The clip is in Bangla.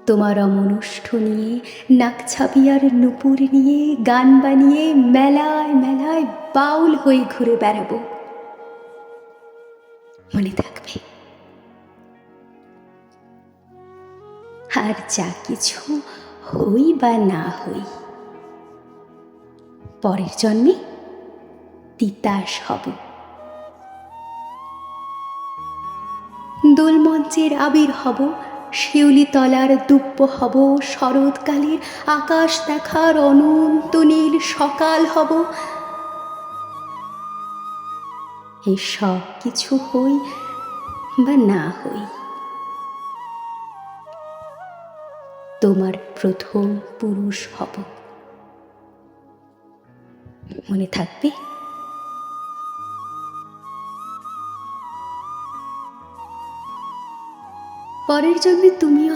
তোমার অমনুষ্ঠ নিয়ে, নাক ছাপিয়ার নুপুর নিয়ে গান বানিয়ে মেলায় মেলায় বাউল হয়ে ঘুরে বেড়াবো। মনে থাকবে? আর যা কিছু হই বা না হই, পরের জন্মে তিতাস হব। দোলমঞ্চের আবির হব, শিউলি তলার দুব্য হব, শরৎকালের আকাশ দেখার অনন্ত নীল সকাল হব। এই সব কিছু হই বা না হই, তোমার প্রথম পুরুষ হব। মনে থাকবে? পরের জন্মে তুমিও